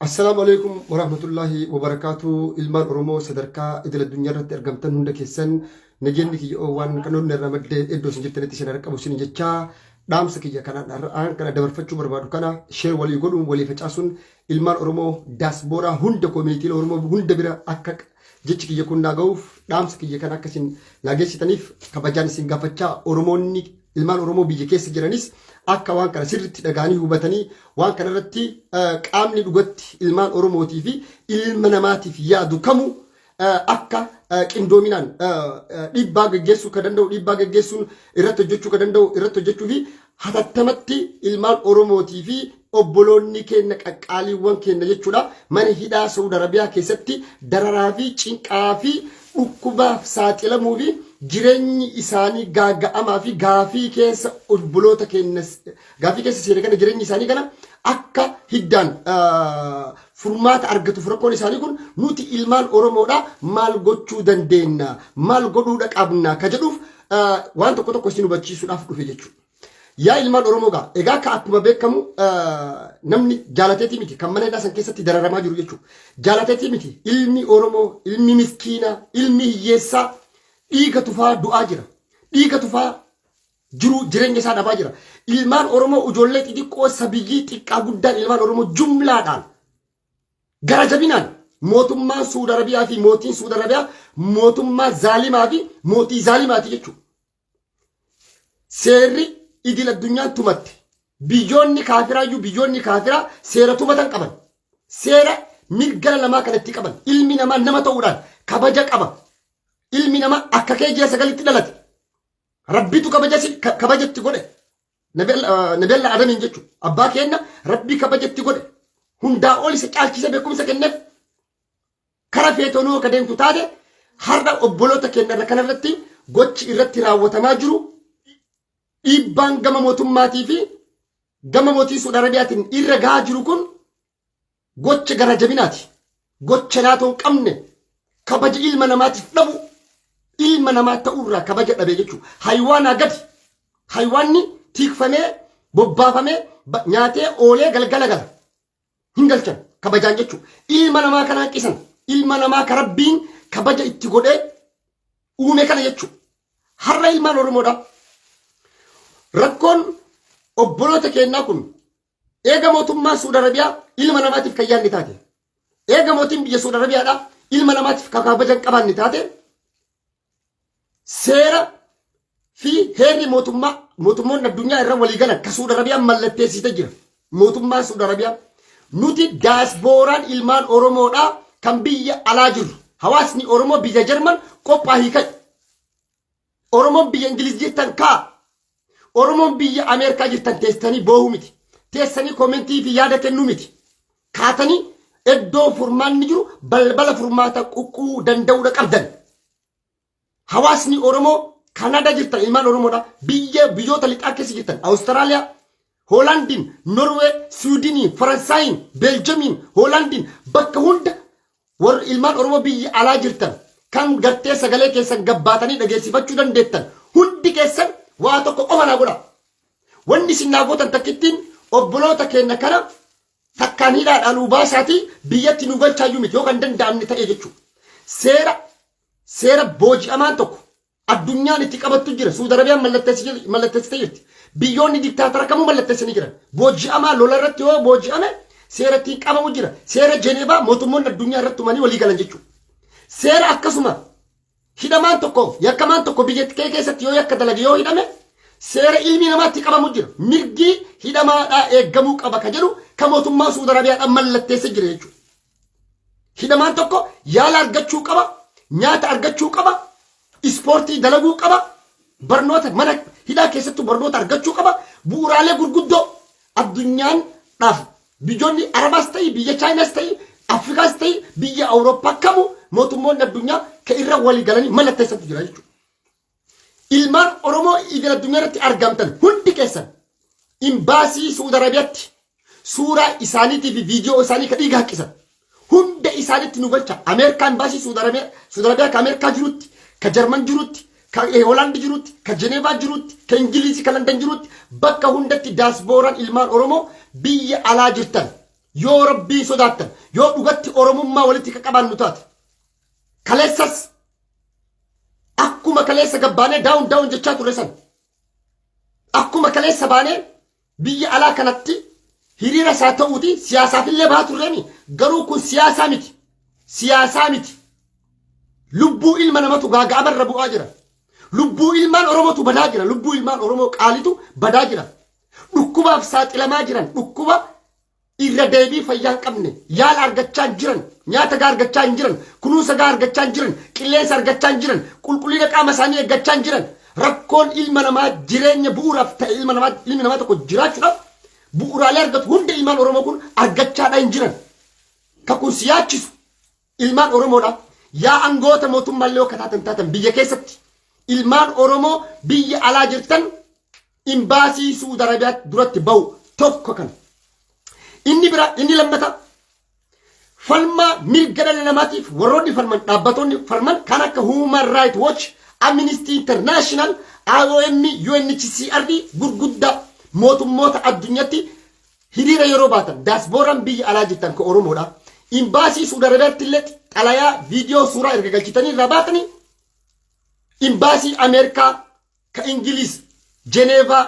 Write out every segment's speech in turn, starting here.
Assalamu alaikum warahmatullahi wabarakatuh. Ilmaan Oromoo sadarkaa idil addunyaa irratti argamtan hunda keessan nageenyi kiyya waan kanoonni irraa maddee iddoo isin jirtanitti isin harka qabu isin jechaa dhaamsa kiyya kana dabarfachuu barbaadu kana sheer walii godhuun walii facaasuun ilmaan Oromoo daasbooraa hunda koominitiilee Oromoo hunda bira akka jechi kiyya kun naaga'uuf dhaamsa kiyya kana akka isin naageessitaniif kabajaan isin gaafachaa Oromoonni ilmaan Oromoo biyya keessa jiranis akka waan kana sirriitti dhagaanii hubatanii waan kana irratti qaamni dhugatti ilmaan Oromootii fi ilma namaatiif yaadu kamu akka qindoominaan dhiibbaa gaggeessuu ka danda'u dhiibbaa gaggeessuun irratti hojjechuu ka danda'u irratti hojjechuu fi hatattamatti ilmaan Oromootii fi obboloonni keenya qaqqaaliiwwan keenya jechuudha mana hidhaa Saudi Arabiyaa keessatti dararaa fi cinqaa fi dhukkubaaf saaxilamuu fi jireenyi isaanii gaaga'amaa fi gaafii keessa obboloota keenya gaafii keessa seene kana jireenyi isaanii kana akka hiddaan furmaata argatu rakkoon isaanii kun nuti ilmaan Oromoodha maal gochuu dandeenya maal godhuudha qabna ka jedhuuf waan tokko isin hubachiisuudhaaf dhufe jechuudha. Yaa ilmaan Oromoo gaa egaa akka akkuma beekamu namni jaalateetii miti kan mana hidhaa san keessatti dararamaa jiru jechuudha. Jaalateetii miti ilmi Oromoo ilmi miskiina ilmi hiyyeessaa dhiiga tufaa du'aa jira. Dhiiga tufaa jireenya isaa dhabaa jira. Ilmaan Oromoo ijoollee xixiqqoo sabiyyii xiqqaa guddaan ilmaan Oromoo jumlaadhaan gara jabinaan mootummaan Saudi Arabiyaa fi mootiin Saudi Arabiyaa mootummaa zaalimaa fi mootii zaalimaati jechuudha. Seerri idil addunyaan tumatte biyyoonni kaafiraayyuu biyyoonni kaafiraa seera tumatan qaban. Seera mirga namaa kanatti qaban. Ilmi namaa nama ta'uudhaan kabaja qaba. Ilmi namaa akka kee ji'a sagalitti dhalate rabbitu kabajatti godhe nabella adamiin jechuudha. Abbaa keenya rabbi kabajatti godhe hundaa ol isa caalchise beekumsa kenneef kara feetonoo ka deemtu taate har'a obboloota keenya kanarratti gochi irratti raawwatamaa jiru dhiibbaan gama mootummaatii fi gama mootii Saudi Arabiyaatiin irra gahaa jiru kun gocha gara jabinaati. Gocha naatoo hin qabne kabaja ilma namaatiif dhabu. Ilma namaa ta'urraa kabaja dhabe jechuudha. Haywaanaa gadi. Haywaanni tiikfamee bobbaafamee nyaatee oolee galgala gala. Hin galchan kabajaan jechuudha. Ilma namaa kana hanqisan. Ilma namaa ka rabbiin kabaja itti godhee uume kana jechuudha. Har'a ilmaan Oromoodha. Rakkoon obboloota keenyaa kun eega mootummaa Saudi Arabiyaa ilma namaatiif kan yaadni taate. Eega mootiin biyya Saudi Arabiyaadha ilma namaatiif kabaja hin qabaanne taate. Seera fi heerri mootummoonni addunyaa irra walii galan ka Saudi Arabiyaan mallatteessite jira. Mootummaan Saudi Arabiyaa nuti daasbooraan ilmaan Oromoodha kan biyya alaa jiru. Hawaasni Oromoo biyya Jarman qophaa'ii ka'e. Oromoon biyya Ingiliz jirtan kaa. Oromoon biyya Ameerikaa jirtan teessanii boo'uu miti. Teessanii koomentii fi yaada kennuu miti. Kaatanii iddoo furmaanni jiru balbala furmaata quqquu danda'uudha qabdan. Hawaasni Oromoo Kanada jirtan ilmaan Oromoodha. Biyyoota lixaa keessa jirtan Awustiraaliyaa, Hoolaandiin, Norwee, Suudiiniin, Faransaayii, Beeljiyeemiin, Hoolaandiin bakka hunda warra ilmaan Oromoo biyya alaa jirtan kan gartee sagalee keessan gabbaatanii dhageessifachuu dandeettan hundi keessan waa tokko qofa naa godha. Wanni isin naa gootan takkittiin obboloota keenya kana takkaan hidhaadhaan ubaasaatii biyyatti nu galchaayyuu miti yoo kan danda'amne ta'e jechuudha. Seera booji'amaan tokko addunyaan itti qabattu jira. Saudi Arabiyaan mallatteessitee jirti. Biyyoonni diktaatara kamuu mallatteessanii jiran. Booji'amaa lola irratti yoo booji'ame seera ittiin qabamu jira. Seera Jeneevaa mootummoonni addunyaa irratti tumanii walii galan jechuudha. Seera akkasuma hidhamaan tokko yakkamaan tokko biyya keessatti yoo yakka dalage yoo hidhame seera ilmi namaatti qabamu jira. Mirgi hidhamaadhaa eeggamuu qaba ka jedhu ka mootummaa Saudi Arabiyaadhaan mallatteessee jira jechuudha. Hidhamaan tokko yaala argachuu qaba. Nyaata argachuu qaba. Ispoortii dalaguu qaba. Barnoota mana hidhaa keessattuu barnoota argachuu qaba. Bu'uuraalee gurguddoo addunyaan dhaaf biyyoonni Arabaas ta'ii biyya Chaayinaas ta'ii Afrikaas ta'ii biyya Awurooppaa kamuu mootummoonni addunyaa ka irra walii galanii mallatteessatu jira jechuudha. Ilmaan Oromoo idil addunyaa irratti argamtan hundi keessan imbaasii Saudi Arabiyaatti suuraa isaaniitii fi viidiyoo isaanii ka dhiiga haqqisan. Hunda isaanitti nu galcha. Ameerikaa imbaasii Saudi Arabiyaa ka Ameerikaa jirutti, ka Jarman jirutti, ka Hoolaandi jirutti, ka Jeneevaa jirutti, ka Ingiliizii ka Landan jirutti bakka hundatti daasbooraan ilmaan Oromoo biyya alaa jirtan yoo rabbii sodaattan yoo dhugatti oromummaa walitti qaqqabaannu taate kaleessas akkuma kaleessa gabbaanee daawun jechaa ture san akkuma kaleessa baanee biyya alaa kanatti hiriira isaa ta'uuti siyaasaafillee bahaa turreemi garuu kun siyaasaa miti lubbuu ilma namatu gaaga'amarra bu'aa jira lubbuu ilmaan oromotu badaa jira lubbuu ilmaan oromoo qaalitu badaa jira dhukkubaaf saaxilamaa jiran dhukkuba irra deebii fayyaa hin qabne yaala argachaa hin jiran nyaata gaa argachaa hin jiran kunuunsa gaa argachaa hin jiran qilleensa argachaa hin jiran qulqullina qaama isaanii eeggachaa hin jiran rakkoon ilma namaa jireenya bu'uuraaf ta'e ilmi namaa tokko jiraachuudhaaf bu'uuraalee argatu hunda ilmaan oromoo kun argachaadha hin jiran kakun siyaachisu ilmaan oromoodha yaa angoota mootummaallee yoo kataatan biyya keessatti ilmaan oromoo biyya alaa jirtan imbaasii Suudi Arabiyaatti duratti ba'u tokko kan inni lammata falmaa mirga dhala namaatiif warroonni falman dhaabbattoonni falman kan akka Human Rights Watch Amnesty International IOM UNHCR gurguddaa mootummoota addunyaatti hiriira yeroo baatan daasbooraan biyya alaa jirtan ka oromoodha imbaasii Suudi Arabiyaatti illee xalayaa viidiyoo suuraa erga galchitanii irraa baatanii imbaasii Ameerikaa ka Ingiliis Geneva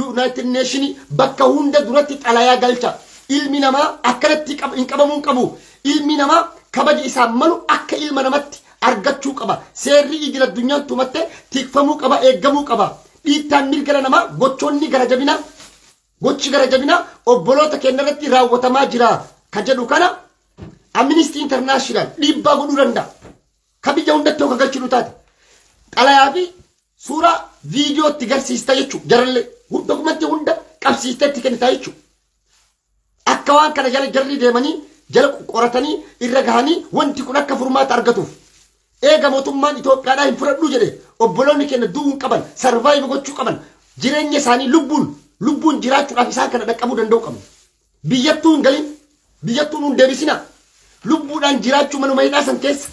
United Nation bakka hunda duratti xalayaa galcha ilmi namaa akkanatti hin qabamuu qabu ilmi namaa kabaja isaa malu akka ilma namatti argachuu qaba seerri idil addunyaan tumatte tikfamuu qaba eeggamuu qaba dhiittaan mirga namaa gochoonni gochi gara jabinaa obboloota keenya irratti raawwatamaa jira ka jedhu kana Amnesty International dhiibbaa godhuu danda'a ka biyya hundatti akka galchinu taate xalayaa fi suuraa viidiyootti garsiista jechuudha jarallee dokumenti hunda qabsiisteetti kennitaa jechuudha akka waan kana jarri deemanii jala qoratanii irra gahanii wanti kun akka furmaata argatuuf eega mootummaan Itoophiyaadhaa hin fudhadhu jedhe obboloonni keenya du'uun qaban sarvaayiv gochuu qaban jireenya isaanii lubbuun jiraachuudhaaf isaan kana dhaqqabuu danda'u qabu biyyattuu hin galin biyyattuun hin deebisina lubbuudhaan jiraachuu manuma hidhaa san keessa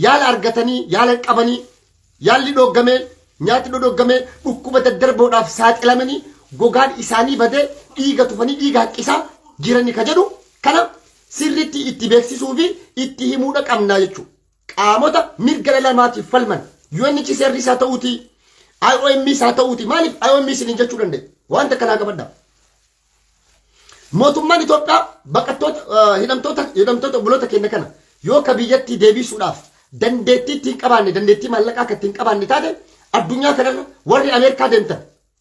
yaala argatanii yaala qabanii yaalli dhoggamee nyaati dhoggamee dhukkuba daddarboodhaaf saaxilamanii gogaan isaanii badee dhiiga tufanii dhiiga haqqisaa jirani ka jedhu kana sirritti itti beeksisuu fi itti himuudha qabnaa jechuudha. Qaamota mirga dhala namaatiif falman UNHCR isaa ta'uuti IOM isaa ta'uuti maaliif IOM isin jechuu danda'e wanta kanaa qabadda. Mootummaan Itoophiyaa baqattoota hidhamtoota obboloota keenya kana yoo ka biyyatti deebisuudhaaf dandeettii ittiin qabaanne dandeettii maallaqaa akka ittiin qabaanne taate addunyaa kanarra warri Ameerikaa deemtan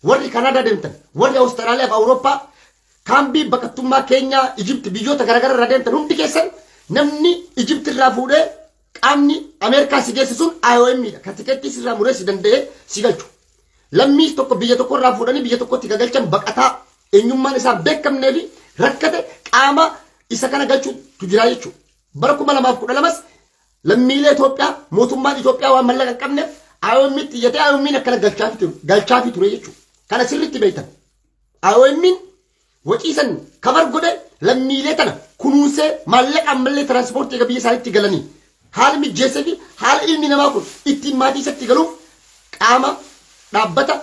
warri Kanaadaa deemtan warri Awustiraaliyaa fi Awurooppaa kaambii baqattummaa Keenyaa Ijipti biyyoota garaagaraa irraa deemtan hundi keessan namni Ijipti irraa fuudhee qaamni Ameerikaa si geessisuun IOM'dha ka tikeettii sirraa muree si danda'ee si galchu lammii tokko biyya tokko irraa fuudhanii biyya tokkotti gagalchan baqataa eenyummaan isaa beekamnee fi rakkate qaama isa kana galchuutu jira jechuudha bara 2012 lammiilee Itoophiyaa mootummaan Itoophiyaa waan mallaqa hin qabneef IOM'tti iyyatee IOM'n akkana galchaafi ture jechuudha kana sirriitti beektan IOM'n waciisan kabar godhe lammiilee tana kunuunsee maallaqa ammallee tiraanspoortii biyya isaaniitti galanii haala mijeessee fi haala ilmi namaa kun ittiin maatii isatti galuuf qaama dhaabbata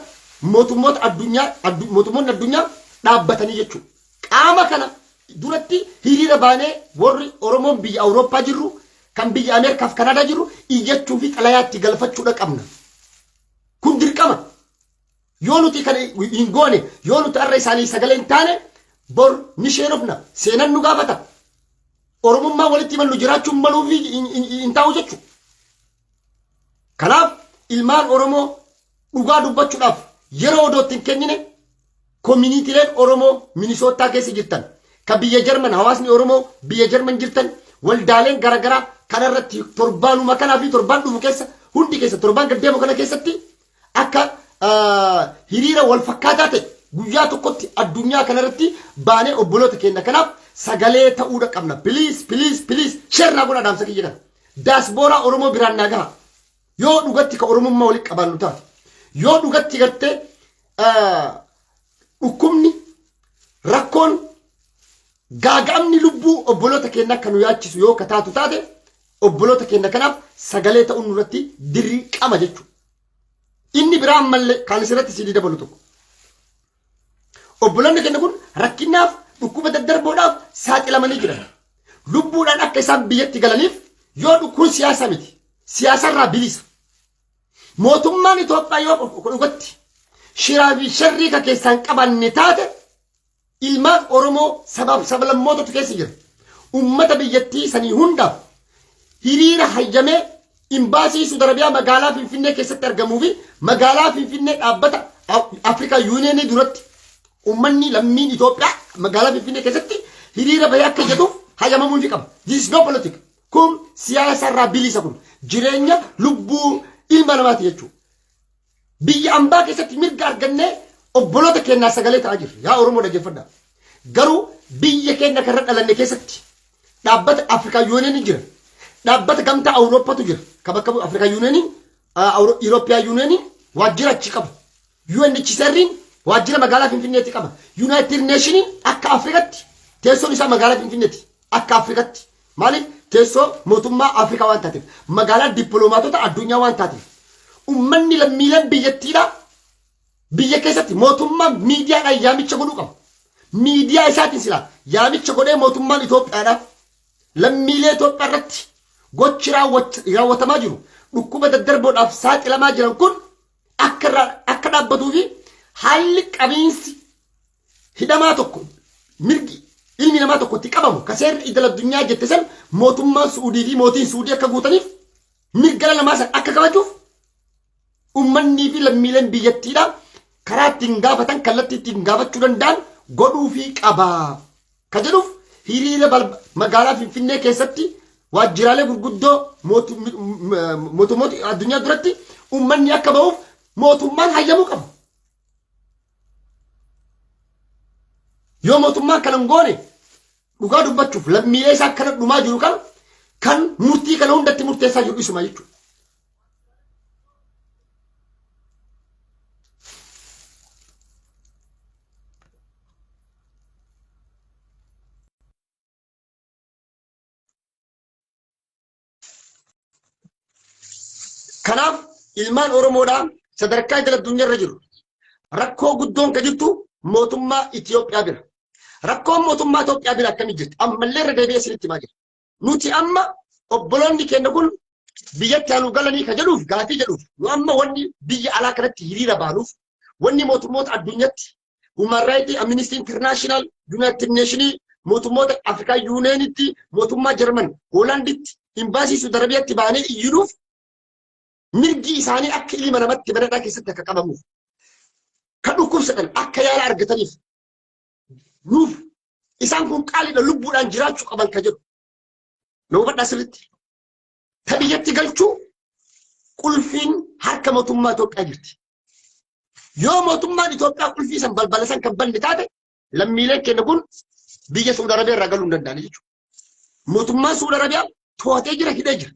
mootummoonni addunyaa dhaabbatanii jechuudha. Qaama kana duratti hiriira baanee warri Oromoon biyya Awurooppaa jirru kan biyya Ameerikaa fi Kanaadaa jirru iyyachuu fi xalayaatti galfachuudha qabna. Kun dirqama. Yoo nuti kana hin goone yoo nuti arra isaanii sagalee hin taane bor ni sheenofna seenan nu gaafata. Oromummaa walitti mallu jiraachuun maluu fi hin taa'u jechuudha. Kanaaf ilmaan Oromoo dhugaa dubbachuudhaaf yeroo odootti hin kennine koominiitiileen Oromoo Minisootaa keessa jirtan kan biyya Jarman hawaasni Oromoo biyya Jarman jirtan waldaaleen garaagaraa kanarratti torbaanuma kanaa fi torbaan dhufu keessa hundi keessa torbaan gaddeemu kana keessatti akka hiriira wal fakkaataa ta'e guyyaa tokkotti addunyaa kanarratti baanee obboloota keenya kanaaf sagalee ta'uudha qabna. Please sherraa godha dhaamsa kiyya kana. Daasbooraa Oromoo biraan naa gaha. Yoo dhugatti ka Oromummaa walitti qabaannu taate yoo dhugatti gartee dhukkubni rakkoon gaaga'amni lubbuu obboloota keenya akka nu yaachisu yoo ka taatu taate obboloota keenya kanaaf sagalee ta'uun nurratti dirqama jechuudha. Inni biraan mallee kan isirratti sidii dabalu tokko. Obboloonni keenya kun rakkinaaf dhukkuba daddarboodhaaf saaxilamanii jiran. lubbuudhaan akka isaan biyyatti galaniif yoo kun siyaasa miti. Siyaasarraa bilisa. Mootummaan Itoophiyaa yoo dhugatti shiraa fi sharrii ka keessaan qabanne taate ilmaan Oromoo sablammootatu keessa jira. Ummata biyyattii sanii hundaaf hiriira hayyamee imbaasii Saudi Arabiyaa magaalaa Finfinnee keessatti argamuu fi magaalaa Finfinnee dhaabbata Afrikaa Yuuniyeenii duratti ummanni lammiin Itoophiyaa magaalaa Finfinnee keessatti hiriira bahee akka jedhuuf hayyamamuu fi qaba. This is no politics. Kun siyaasa irraa bilisa kun jireenya lubbuu ilma namaati jechuudha. Biyya ambaa keessatti mirga argannee obboloota keenyaa sagalee ta'aa jirra. Yaa Oromoo dhaggeeffadhaa. Garuu biyya keenya karra dhalanne keessatti dhaabbata Afrikaa Yuuniyeenii jira. Dhaabbata gamtaa Awurooppaatu jira. Ka bakka Afrikaa Yuuniyeenii, Iroopiyaa Yuuniyeenii waajjira achi qaba. UNHCR'n waajjira magaalaa Finfinneetti qaba. United Nationiin akka Afrikaatti teessoon isaa magaalaa Finfinneetti akka Afrikaatti. Maaliif teessoo mootummaa Afrikaa waan taateef magaalaa dippiloomaatota addunyaa waan taateef ummanni lammiileen biyyattiidha biyya keessatti mootummaan miidiyaadhaan yaamicha godhuu qaba. Miidiyaa isaatiin silaa yaamicha godhee mootummaan Itoophiyaadhaaf lammiilee Itoophiyaa irratti gochi raawwatamaa jiru dhukkuba daddarboodhaaf saaxilamaa jiran kun akka dhaabbatuu fi haalli qabiinsi hidhamaa tokko mirgi ilmi namaa tokkotti qabamu ka seerri idil addunyaa jette san mootummaan Suudii fi mootiin Suudii akka guutaniif mirga namaa san akka kabajuuf ummannii fi lammiileen biyyattiidha karaa ittiin gaafatan kallattii ittiin gaafachuu danda'an godhuu fi qabaa. Ka jedhuuf hiriira magaalaa Finfinnee keessatti waajjiraalee gurguddoo mootummoota addunyaa duratti ummanni akka ba'uuf mootummaan hayyamuu qaba. Yoo mootummaan kana hin goone dhugaa dubbachuuf lammiilee isaa kana dhumaa jiru kan murtii kana hundatti murteessaa jiru isuma jechuudha. Kanaaf ilmaan Oromoodhaa sadarkaa idil addunyaa irra jiru rakkoo guddoon ka jirtu mootummaa Itoophiyaa bira. Rakkoon mootummaa Itoophiyaa bira akkamii jirti? Ammallee irra deebi'ee isinitti himaa jira. Nuti amma obboloonni keenya kun biyyatti haaluu galanii ka jedhuuf gaafii jedhuuf nu amma wanni biyya alaa kanatti hiriira baanuuf wanni mootummoota addunyaatti Human Rights Amnesty International, United Nations, mootummoota Afrikaa Yuuniyeenitti, mootummaa Jarman, Hoolaanditti, imbaasii Saudi Arabiyaatti baanee iyyinuuf mirgi isaanii akka ilma namatti barataa keessatti akka qabamuuf kan dhukkubsatan akka yaala argataniif nuuf isaan kun qaaliidha lubbuudhaan jiraachuu qaban ka jedhu nama badhaa sirriitti ta biyyatti galchuu qulfiin harka mootummaa Itoophiyaa jirti. Yoo mootummaan Itoophiyaa qulfii san balbala san kan banne taate lammiileen keenya kun biyya Saudi Arabiyaa irraa galuu hin danda'an jechuudha. Mootummaan Saudi Arabiyaa to'atee jira hidhee jira.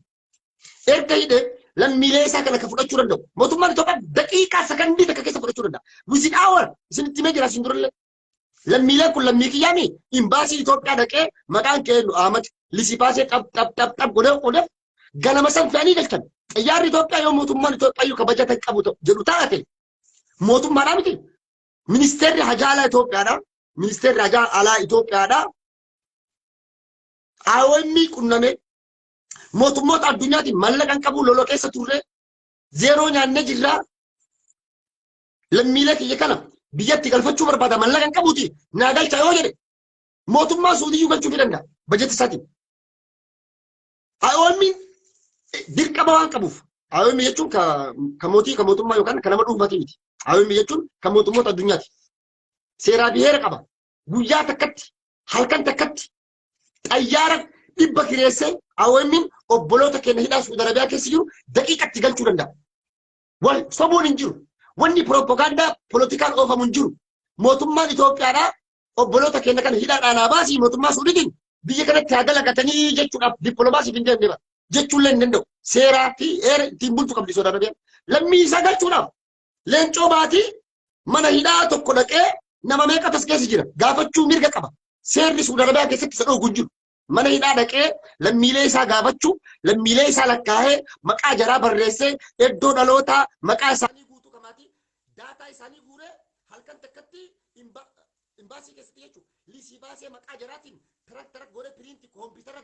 Erga hidhee lammiilee isaa kana ka fudhachuu danda'u. Mootummaan Itoophiyaa daqiiqaa sakandii takka keessa fudhachuu danda'a. Within hour isinitti himee jira isin durallee. Lammiileen kun lammii kiyyaami imbaasii Itoophiyaa dhaqee maqaan kee Ahmad lisipaasee xab godhee ganama san fe'anii galchan. Xiyyaarri Itoophiyaa yoo mootummaan Itoophiyaa yoo kabajatan qabu jedhu taate mootummaadhaa miti. Ministeerri hajaa alaa Itoophiyaadhaa ministeerri hajaa alaa Itoophiyaadhaa AOM qunnamee mootummoota addunyaatiin mallaqan qabu lolo keessa turre zeeroo nyaannee jirraa lammiilee kiyya kana biyyatti galfachuu barbaada mallaqan qabuuti naa galcha yoo jedhe mootummaa Suudiyyuu galchuu fi danda'a bajeeti isaatiin. AOM dirqama waan qabuuf AOM jechuun ka mootii ka mootummaa yookaan ka nama dhuunfaatii miti. AOM jechuun ka mootummoota addunyaati. Seeraa biheera qaba. Guyyaa takkatti halkan takkatti xayyaara dhibba kireessee AOM obboloota keenya hidhaa Saudi Arabiyaa keessa jiru daqiiqatti galchuu danda'a. Wal sobuun hin jiru. Wanni propagaandaa poolitikaal oofamu hin jiru. Mootummaan Itoophiyaadhaa obboloota keenya kana hidhaadhaan baasii mootummaa Suudiitiin biyya kanatti haa dalagatanii jechuudhaaf dippiloomaasiif hin deemne jechuullee hin danda'u. Seeraa fi heera ittiin bulchu qabdi Saudi Arabiyaan. Lammii isaa galchuudhaaf leencoo baatii mana hidhaa tokko dhaqee nama meeqa tas keessa jira gaafachuu mirga qaba. Seerri Saudi Arabiyaa keessatti isa dhoogu hin jiru. Mana hidhaa dhaqee lammiilee isaa gaafachuu lammiilee isaa lakkaa'ee maqaa jaraa barreessee iddoo dhalootaa maqaa isaanii guutuu kamaatii daataa isaanii guuree halkan takkatti imbaasii keessatti jechuudha. Lisii baasee maqaa jaraatiin tarak godhee piriinti koompitara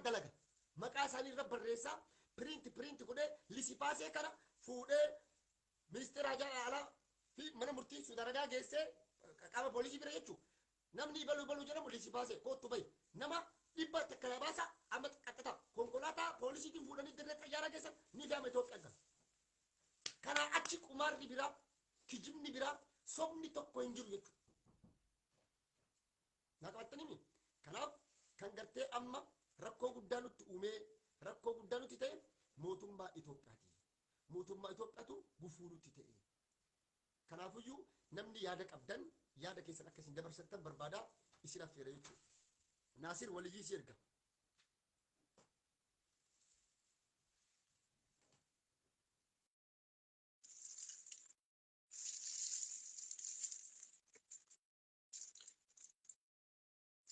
isaanii irra barreessaa print godhee lisipaasee kana fuudhee ministeera hajaa alaa fi mana murtii Suudi Arabiyaa geessee qaama poolisii bira jechuudha. Namni balu jedhamu lisipaasee kootu bayi nama dhibba takka baasa amma qaxxata konkolaataa poolisiitiin fuudhanii dirree xayyaaraa geessan ni fe'ama Itoophiyaa gala. Kanaa achi qumaarri biraa kijibni biraa sobni tokko hin jiru jechuudha. Naqabattanii kanaaf kan gartee amma rakkoo guddaa nutti uumee rakkoo guddaa nutti ta'e mootummaa Itoophiyaati. Mootummaa Itoophiyaatu gufuu nutti ta'e. Kanaafiyyuu namni yaada qabdan yaada keessan akka isin dabarsatan barbaada isin affeera jechuudha. Naasir Waliyyii si erga.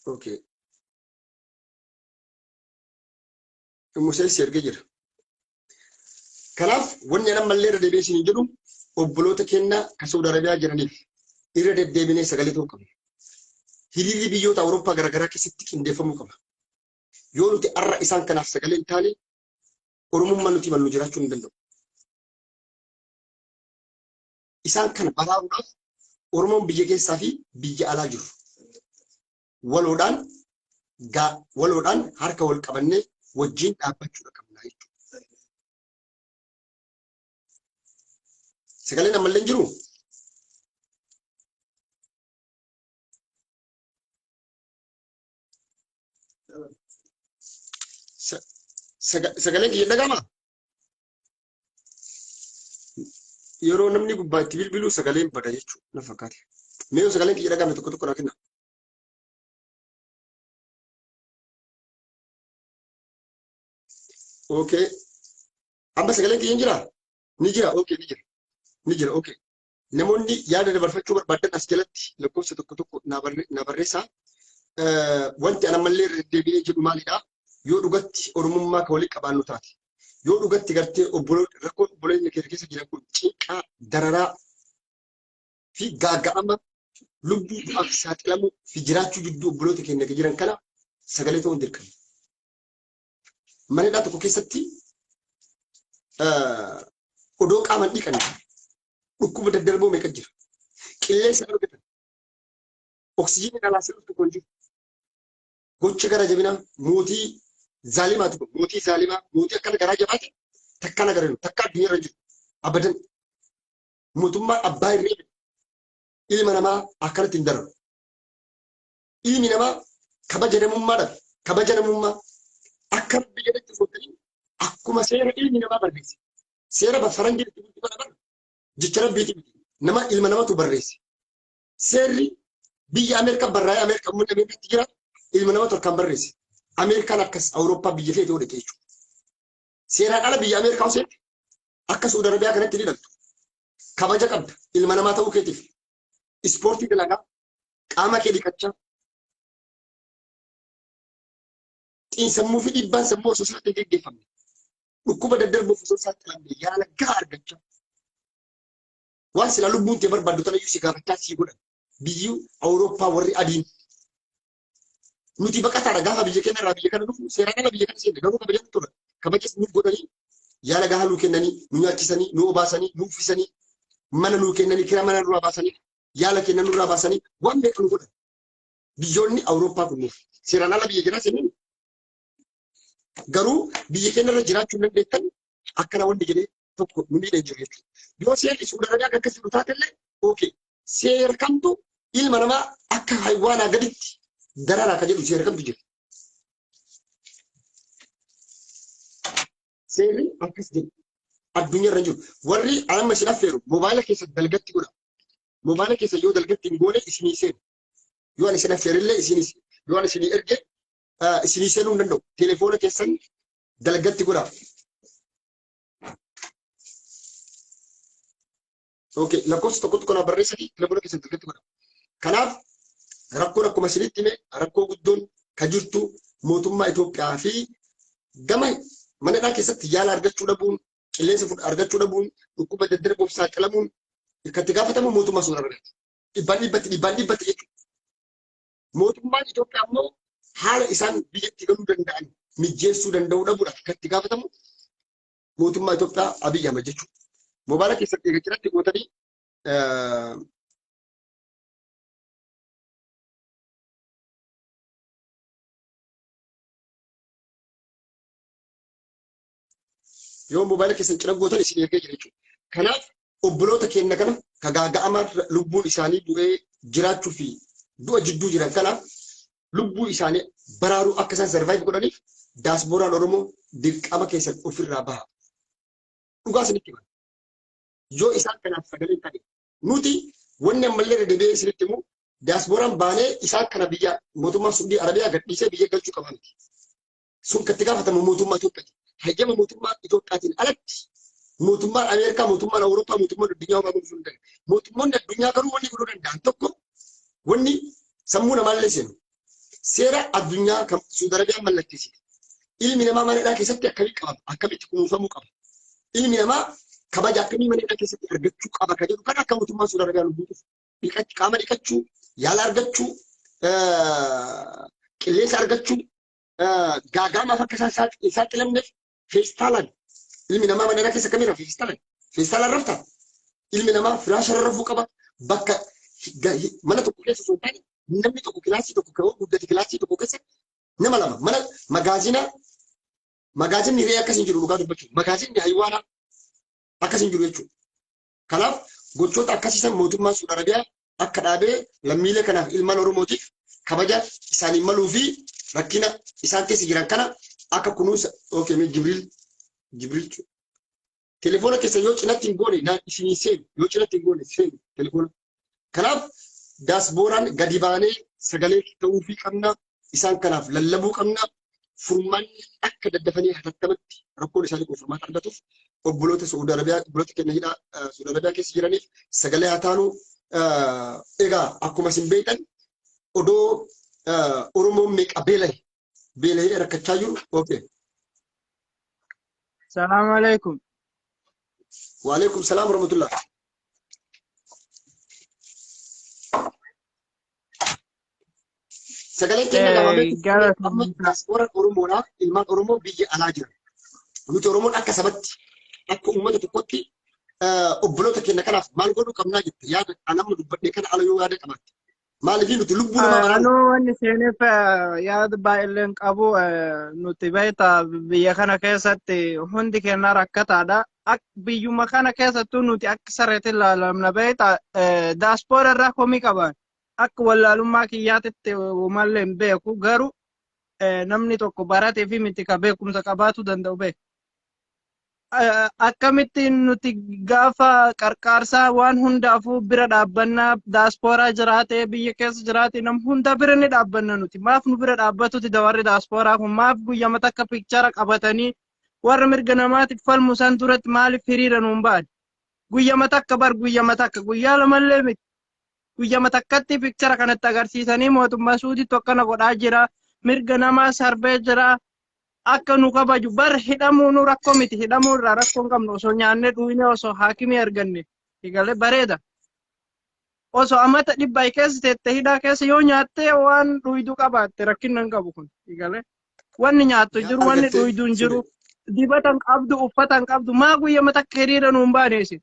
Okay. Musee si erga jira. Kanaaf wanni nammallee irra deebi'ee isin jedhu obboloota kennaa kan Saudi Arabiyaa jiraniif irra deddeebinee sagalee ta'uu qabna. Hiriirri biyyoota Awurooppaa garaagaraa keessatti qindeeffamuu qaba. Yoo nuti har'a isaan kanaaf sagalee hin taane Oromummaa nuti mannu jiraachuu hin danda'u. Isaan kana baraaruudhaaf Oromoon biyya keessaa fi biyya alaa jiru. Waloodhaan harka wal qabannee wajjin dhaabbachuu qabna jechuudha. Sagaleen ammallee jiru. Sagaleen kiyya dhagama. Yeroo namni gubbaatti bilbiluu sagaleen bada jechuudha na fakkaate. Mee sagaleen kiyya dhagame tokko na kenna. Okay. Amma sagaleen kiyya jira? Ni jira. Okay, ni jira. Ni jira. Okay. Namoonni yaada dabarfachuu barbaadan as jalatti lakkoofsa tokko na barreessaa. Wanti anammallee deebi'ee jedhu maalidha? Yoo dhugatti Oromummaa ka walii qabaannu taate. Yoo dhugatti gartee rakkoon obboleenya keessa jiran kun cinqaa, dararaa fi gaaga'ama lubbuudhaaf saaxilamuu fi jiraachuu jidduu obboloota keenya jiran kana sagalee ta'uun dirqama. Manadhaa tokko keessatti odoo qaaman dhiqan dhukkuba daddarboo meeqa jira? Qilleensa argatan. Oksijiinii dhalaa sirriitti tokko hin jiru. Gocha gara jabinaa mootii zaalimaatu mootii zaalimaa mootii akkana garaa jabaate takka na garanu takka addunyaa irra jiru abadan mootummaa abbaa irree ilma namaa akkanatti hin dararu. Ilmi namaa kabaja namummaa akka biyya datti fudhatanii akkuma seera ilmi namaa barreesse. Seera faranjii itti bultii bara jecha rabbiiti miti. Nama ilma namatu barreesse. Seerri biyya Ameerikaa barraa'ee Ameerikaa uummanni Ameerikaatti jira ilma namatu harkaan barreesse. Ameerikaan akkas Awurooppaa biyya feete godhe jechuudha. Seeraan ala biyya Ameerikaa hoseetti akka Saudi Arabiyaa kanatti ni dhaltu. Kabaja qabda ilma namaa ta'uu keetiif. Ispoortii dalagaa qaama kee dhiqachaa xiinsammuu fi dhiibbaan sammuu osoo isaatti geggeeffamne dhukkuba daddarbuuf osoo isaatti lamne yaala gahaa argachaa waan silaa lubbuun tee barbaaddu tanayyuu si gaafachaa sii godhan biyyi Awurooppaa warri adiin nuti baqataadha gaafa biyya keenya irraa biyya kana dhufu seeraan ala biyya kana seenne garuu kabajatu tura kabajas nuuf godhanii yaala gahaa nuu kennanii nu nyaachisanii nu obaasanii nu uffisanii mana nuu kennanii kira mana nurraa baasanii yaala kennan nurraa baasanii waan beekan nu godhan biyyoonni Awurooppaa kunniif seeraan ala biyya kanaa seennanii garuu biyya keenya irra jiraachuu hin dandeettan akkana wanti jedhee tokko nu miidhan jiru jechuudha. Yoo seerri Saudi Arabiyaa akkasii nu taatellee okay seera kamtu ilma namaa akka haywaanaa gaditti dararaa ka jedhu seera kamtu jira. Seerri akkas jedhu addunyaa irra jiru warri amma isin affeeru moobaayila keessa dalgatti godha. Moobaayila keessa yoo dalgatti hin goone isinii seenu. Yoo ani isin affeerillee yoo ani isinii erge isinii seenuu hin danda'u. Telefoona keessan dalgatti godha. Okay, lakkoofsa tokko na barreessanii telefoona keessan dalgatti godha. Kanaaf rakkoon akkuma isinitti hime rakkoo guddoon ka jirtu mootummaa Itoophiyaa fi gama manadhaa keessatti yaala argachuu dhabuun qilleensa argachuu dhabuun dhukkuba daddarbuuf saaxilamuun itti gaafatamu mootummaa Saudi Arabiyaati. Dhibbaan dhibbatti jechuudha. Mootummaan Itoophiyaa immoo haala isaan biyyatti galuu danda'an mijjeessuu danda'uu dhabuudha kan itti gaafatamu mootummaa Itoophiyaa Abiy Ahmed jechuudha. Moobaala keessatti eeggachiratti gootanii yoo moobaala keessan cina gootan isin eeggee jira jechuudha. Kanaaf obboloota keenya kana kagaaga'amaa lubbuun isaanii bu'ee jiraachuu fi du'a jidduu jiran kana lubbuu isaanii baraaruu akka isaan sarvaayiv godhaniif daasbooraan Oromoo dirqama keessan ofirraa baha. Dhugaa isinitti hima. Yoo isaan kanaaf sagalee ta'e nuti wanni ammallee deddeebi'ee isinitti himu daasbooraan baanee isaan kana biyya mootummaa Suudii Arabiyaa gadhiisee biyya galchuu qaba miti. Sun kan itti gaafatamu mootummaa Itoophiyaati. Hayyama mootummaa Itoophiyaatiin alatti mootummaan Ameerikaa, mootummaan Awurooppaa, mootummaan addunyaa waan gochuu hin danda'e. Mootummoonni addunyaa garuu wanni godhuu danda'an tokko wanni sammuu namaallee seenu. Seera addunyaa kan Suudi Arabiyaan mallatteessite. Ilmi namaa mana hidhaa keessatti akkamii qabama? Akkamitti kunuunfamuu qaba? Ilmi namaa kabaja akkamii mana hidhaa keessatti argachuu qaba kan jedhu kan akka mootummaa Suudi Arabiyaan lubbuutuuf qaama dhiqachuu, yaala argachuu, qilleensa argachuu, gaagaamaaf akka isaan saaxilamneef feestaalaan ilmi namaa mana hidhaa keessa akkamiirra feestaalaan rafta. Ilmi namaa firaasha rafuu qaba. Bakka mana tokko keessa osoo hin taane namni tokko kilaasii tokko ka'uu guddate kilaasii tokko keessa nama lama mana magaazinni hiree akkas hin jiru dhugaa dubbachuun magaazinni haywaanaa akkas hin jiru jechuudha. Kanaaf gochoota akkasiisan mootummaan Suudi Arabiyaa akka dhaabee lammiilee kanaaf ilmaan Oromootiif kabaja isaanii maluu fi rakkina isaan keessa jiran kana akka kunuunsa Jibriil telefoona keessa yoo cinatti hin goone naan isinii seenu yoo cinatti hin goone seenu telefoona. Kanaaf daasbooraan gadi baanee sagalee ta'uu fi qabna isaan kanaaf lallabuu qabna furmaanni akka daddafanii hatattamatti rakkoon isaanii kun furmaata argatuuf obboloota Suudi Arabiyaa obboloota keenya hidhaa Suudi Arabiyaa keessa jiraniif sagalee haa taanu. Egaa akkuma isin beektan odoo Oromoon meeqa beela'ee rakkachaa jiru. Salaamu alaikum. Wa alaikum salaam wa rahmatullah. Sagalee keenya lama diaspora Oromoodhaaf ilmaan Oromoo biyya alaa jiran. Nuti Oromoon akka sabatti akka uummata tokkotti obboloota keenya kanaaf maal godhuu qabnaa jette yaada anamma dubbadhee kana ala yoo yaada qabaatte. Maaliif nuti lubbuu namaa baraaruu? Anuu wanni seeneef yaada baay'een qabu nuti beekta biyya kana keessatti hundi keenya rakkataadha. Biyyuma kana keessattuu nuti akka sarreetti ilaalamna beekta daaspoora irraa komii qaban. Akka wallaalummaa kiyyaatitti uumallee hin beeku garuu namni tokko baratee fi miti ka beekumsa qabaatu danda'u beeku. Akkamittiin nuti gaafa qarqaarsaa waan hundaafuu bira dhaabbannaa daaspooraa jiraatee biyya keessa jiraate nam hunda bira ni dhaabbanna nuti maaf nu bira dhaabbatuti dawarri daaspooraa kun maaf guyyama takka pikchara qabatanii warra mirga namaatiif falmu san duratti maaliif hiriira nuun ba'an guyyama takka bar guyyama takka guyyaa lamallee miti guyyama takkatti pikchara kanatti agarsiisanii mootummaa Suudiitu akkana godhaa jira mirga namaa sarbee jira. Akka nu kabaju bar hidhamuu nu rakkoo miti hidhamuu irraa rakkoo hin qabnu osoo nyaannee dhuunee osoo haakimii arganne egalee bareeda osoo amata dhibbaa keessa teette hidhaa keessa yoo nyaattee waan dhuyduu qabaatte rakkina hin qabu kun egalee wanni nyaattu jiru wanni dhuyduu hin jiru dibata hin qabdu uffata hin qabdu maa guyyama takka hiriira nuun baaneesi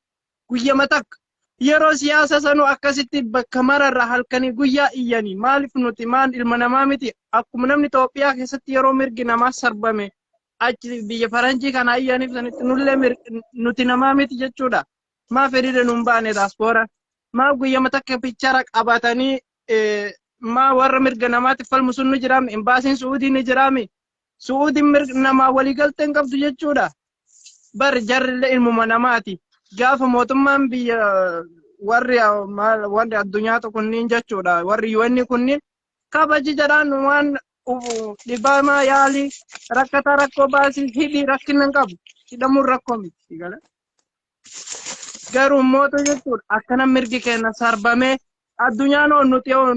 guyyama takka yeroo siyaasa sanuu akkasitti bakka mararraa halkanii guyyaa iyyanii maaliif nuti maan ilma namaa miti akkuma namni Itoophiyaa keessatti yeroo mirgi namaa sarbame achi biyya faranjii kana iyyaniif sanitti nullee nuti namaa miti jechuudha maa fedhii nuun baane daaspooraa maa guyyama takka pichara qabatanii maa warra mirga namaatiif falmu sun nu jiraami imbaasiin Suudii ni jiraami Suudiin mirga namaa waliigaltee hin qabdu jechuudha bar jarrillee ilmuma namaati. Gaafa mootummaan biyya warri addunyaa kunniin jechuudha warri UN kunniin kabaji jedhaan waan dhibama yaalii rakkata rakkoo baasii hidhii rakkina hin qabu hidhamuun rakkoo miti garuu mooto jechuudha akkana mirgi keenya sarbamee addunyaan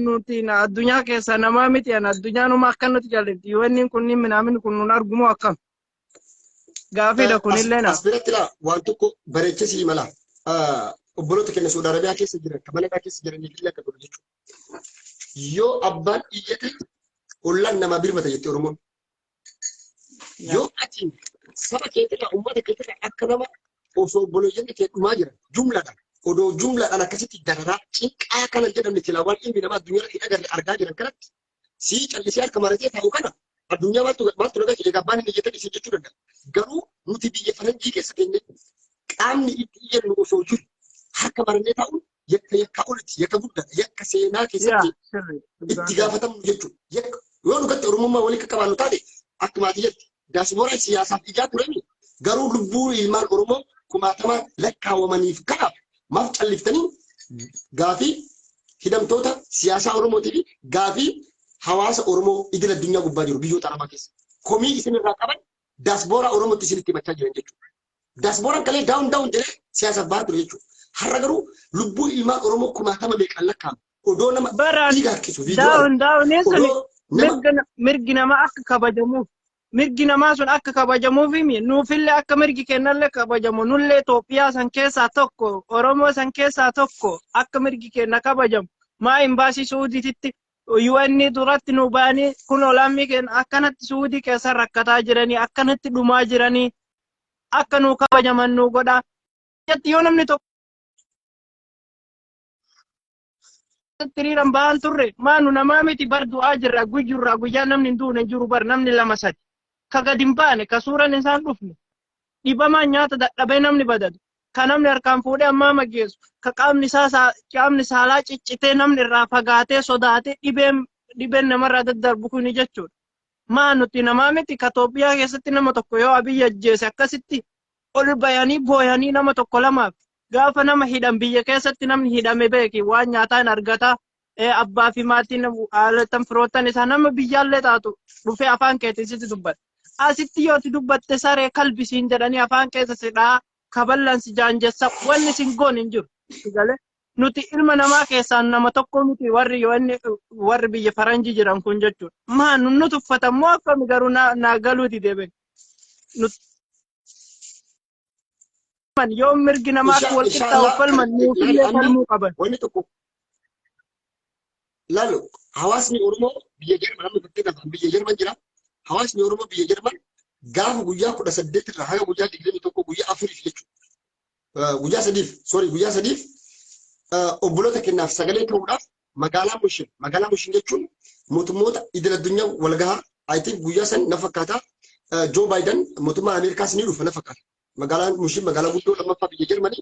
nuti addunyaa keessa namaa miti addunyaan akka nuti jalatti UN kunniin minaamin kun nun argumoo akkam. Gaaffiidha kunillee na. Asbiratti laa waan tokko bareechesii mala obboloota keenya Suudi Arabiyaa keessa jiran kan mana keessa jiraniif illee akka godhu jechuudha. Yoo abbaan iyyate ollaan nama birmata jettee Oromoon. yaa ati saba keetirraa uummata keetirraa akka nama osoo boloyyanii kee dhumaa jiran jumladhaan odoo jumladhaan akkasitti dararaa cinqaa kana jedhamne tilaawwan ilmi namaa addunyaa irratti agarre argaa jiran kanatti sii callisee harka maratee taa'u kana addunyaa maaltu nagaa kee gabbaan inni jettanii isin jechuu danda'a. Garuu nuti biyya faranjii keessa teenye qaamni itti iyyannu osoo jiru harka marannee taa'uun yakka olitti yakka guddaadha yakka seenaa keessatti itti gaafatamu jechuudha. Yoo dhugatti oromummaa waliin qaqqabaannu taate akkuma ati jetti daasbooraa siyaasaaf ijaa turani garuu lubbuu ilmaan oromoo kumaatamaan lakkaawwamaniif kanaaf maaf calliftanii gaafii hidhamtoota siyaasaa oromootii fi gaafii hawaasa oromoo idil addunyaa gubbaa jiru biyyoota aramaa keessa komii isinirraa qaban daasbooraa oromootti isinitti himachaa jiran jechuudha. Daasbooraan kalee daawun jedhee siyaasaaf bahaa ture jechuudha. Har'a garuu lubbuu ilmaan oromoo kumaatama meeqaan lakkaa'amu odoo nama dhiiga harkisu daawun mirgi namaa akka kabajamuuf mirgi namaa sun akka kabajamuuf nuufillee akka mirgi kennallee kabajamu nullee Itoophiyaa san keessaa tokko Oromoo san keessaa tokko akka mirgi kenna kabajamu maa imbaasii Suudiititti UN duratti nu baanii kun olaanni kenna akkanatti Suudii keessa rakkataa jiranii akkanatti dhumaa jiranii akka nu kabajaman nu godha. Yoo namni tokko tiriiran ba'an turre maanu namaa miti bar du'aa jirra guyyaa namni hin duune jiru bar namni lama sadi ka gadi hin baane ka suuraan isaan dhufne dhibamaan nyaata dadhabee namni badatu ka namni harkaan fuudhee ammaa mageessu ka qaamni saalaa ciccitee namni irraa fagaatee sodaatee dhibeen namarraa daddarbu kuni jechuudha. Maa nuti namaa miti ka Itoophiyaa keessatti nama tokko yoo Abiyyi ajjeese akkasitti ol bayanii booyanii nama tokko lamaaf gaafa nama hidhan biyya keessatti namni hidhame beeki waan nyaataan argata abbaa fi maatiin haalatan firoottan isaa nama biyyaallee taatu dhufee afaan keetiin sitti dubbata. Asitti yoo ti dubbatte saree kalbisiin jedhanii afaan keessa sidhaa kaballansi jaanjessa wanni sin goon hin jiru. Nuti ilma namaa keessaan nama tokko nuti warri biyya faranjii jiran kun jechuudha. Maa nu tuffatamoo akkami garuu naa galuuti deebiin. Yoo mirgi namaa wal qixxaa'u falman nuufillee falmuu qaban. Wanni tokko laalu hawaasni Oromoo biyya Jarman amma fakkeenyaaf biyya Jarman jira. Hawaasni Oromoo biyya Jarman gaafa guyyaa 18 irraa haga guyyaa 21 guyyaa 4 jechuudha. Guyyaa sadiif obboloota kennaaf sagalee ta'uudhaaf magaalaa Mushin jechuun mootummoota idil addunyaa wal gahaa I think guyyaa san na fakkaata Joe Biden mootummaa Ameerikaas ni dhufa na fakkaata. Magaalaan Mushin magaalaa guddoo lammaffaa biyya Jarmanii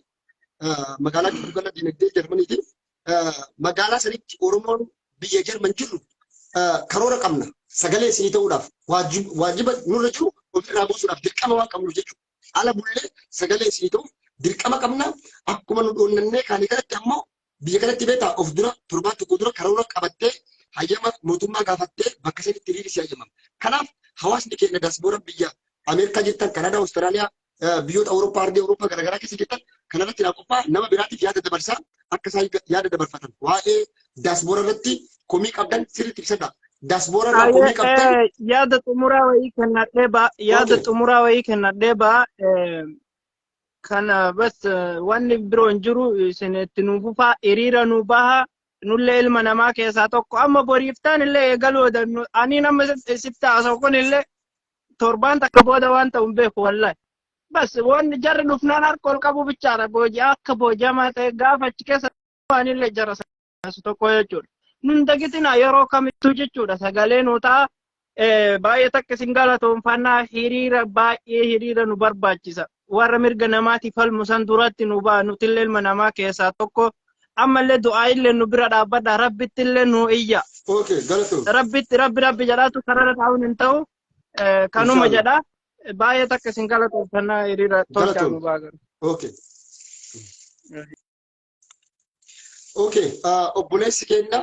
magaalaa giddugala dinagdee Jarmaniiti. Magaalaa sanitti Oromoon biyya Jarman jiru karoora qabna sagalee isinii ta'uudhaaf waajiba nurra jiru ofirraa buusuudhaaf dirqama waan qabnuuf jechuudha. Ala bullee sagalee isinii ta'uuf dirqama qabna akkuma nu dhoonnannee kaanii kanatti ammoo biyya kanatti beektaa of dura torbaan tokko dura karoora qabattee hayyama mootummaa gaafattee bakka sanitti hiriirri si hayyamama. Kanaaf hawaasni keenya daasboora biyya Ameerikaa jirtan Kanaadaa Awustiraaliyaa biyyoota Awurooppaa ardii Awurooppaa garaagaraa keessa jirtan kanarratti qophaa'a nama biraatiif yaada dabarsaa akka isaan yaada dabarfatan waa'ee daasboora irratti komii qabdan sirriitti ibsadha. Daasboora irraa komii qabdan yaada xumuraa wayii kennadhee baa kana bas wanni biroon jiru isin itti nuuf fufaa hiriira nu baha nullee ilma namaa keessaa tokko amma boriiftaan illee eegaluu dannu ani nama sitti haasa'u kun illee torbaan takka booda waan ta'u hin beeku wallahi. Bas wanni jarri dhufnaan harka ol qabu bichaadha booji'aa akka booji'amaa ta'e gaafa achi keessa waanillee jara saasu tokko jechuudha. Nun dagitina yeroo kamittuu jechuudha sagalee nu ta'a baay'ee takka isin galatoonfannaa baay'ee hiriira nu barbaachisa. Warra mirga namaatiif falmu san duratti nu ba'a nutillee ilma namaa keessaa tokko ammallee du'aa illee nu bira dhaabbadha rabbitti illee nu iyya. Rabbi jedhaatu karara taa'uun hin ta'u kanuma jedha. Baay'ee takka isin galatoonfannaa hiriira tolchaa nu ba'a. Obboleessi keenya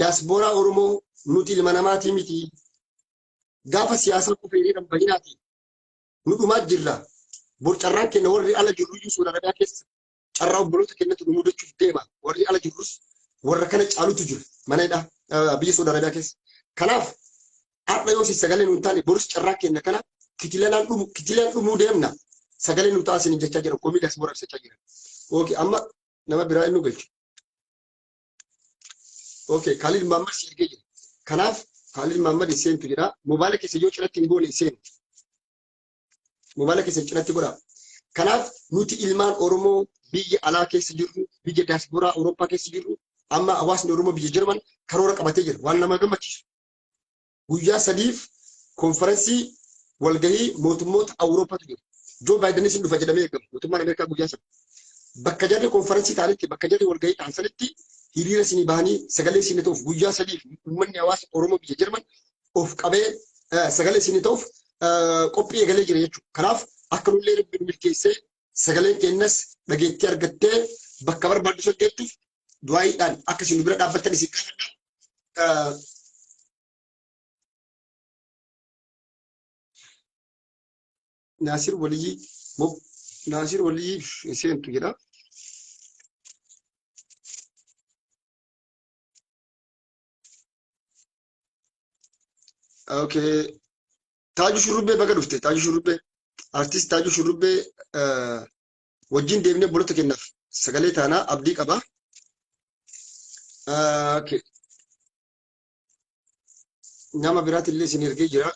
daasbooraa Oromoo nuti ilma namaatii miti. Gaafa siyaasa kufee hiriira bahinaati. Nu dhumaa jirra. Bor carraan keenya warri ala jirru iyyuu Suudi Arabiyaa keessa carraa obboloota keenyatti nu mudachuuf deema. Warri ala jirrus warra kana caalutu jira. Manadha biyya Suudi Arabiyaa keessa. Kanaaf har'a yoo sagalee nu hin taane boris carraa keenya kana kitilaan dhumuu deemna. Sagalee nu taasisan jechaa jira. Komii daasbooraa ibsachaa jira. Amma nama biraa inni galchu. Khalil Muhammad si ergee jira. Kanaaf Khalil Muhammad seentu jira. Mobaayila keessa yoo cinatti hin goone seentu. Mobaala keessan cinatti godhaa. Kanaaf nuti ilmaan Oromoo biyya alaa keessa jirru, biyya daasporaa Awurooppaa keessa jirru, amma hawaasni Oromoo biyya Jarman karoora qabatee jira. Waan nama gammachiisu. Guyyaa sadiif konferensii walgahii mootummoota Awurooppaatu jira. Joo Baayidenis hin dhufa jedhamee eegama. Mootummaan Ameerikaa guyyaa sana. Bakka jarri konferensii ta'anitti, bakka jarri walgahii ta'an sanitti hiriira isinii bahanii sagalee isinii ta'uuf guyyaa sadiif uummanni hawaasa Oromoo biyya Jarman of qabee sagalee isinii ta'uuf qophii eegalee jira jechuudha. Kanaaf akka nullee rabbiin milkeessee sagaleen kennas dhageettii argattee bakka barbaaddu saddeettuuf du'aayiidhaan akka isin bira dhaabbattan isin gaafadha. Naasir Waliyyi seentu jedha. Okay. Taaju Shurrubbee baga dhufte. Taaju Shurrubbee. Artist Taaju Shurrubbee wajjin deemnee bolota kennaaf sagalee taanaa abdii qaba. Okay. Nama biraati illee isin ergee jira.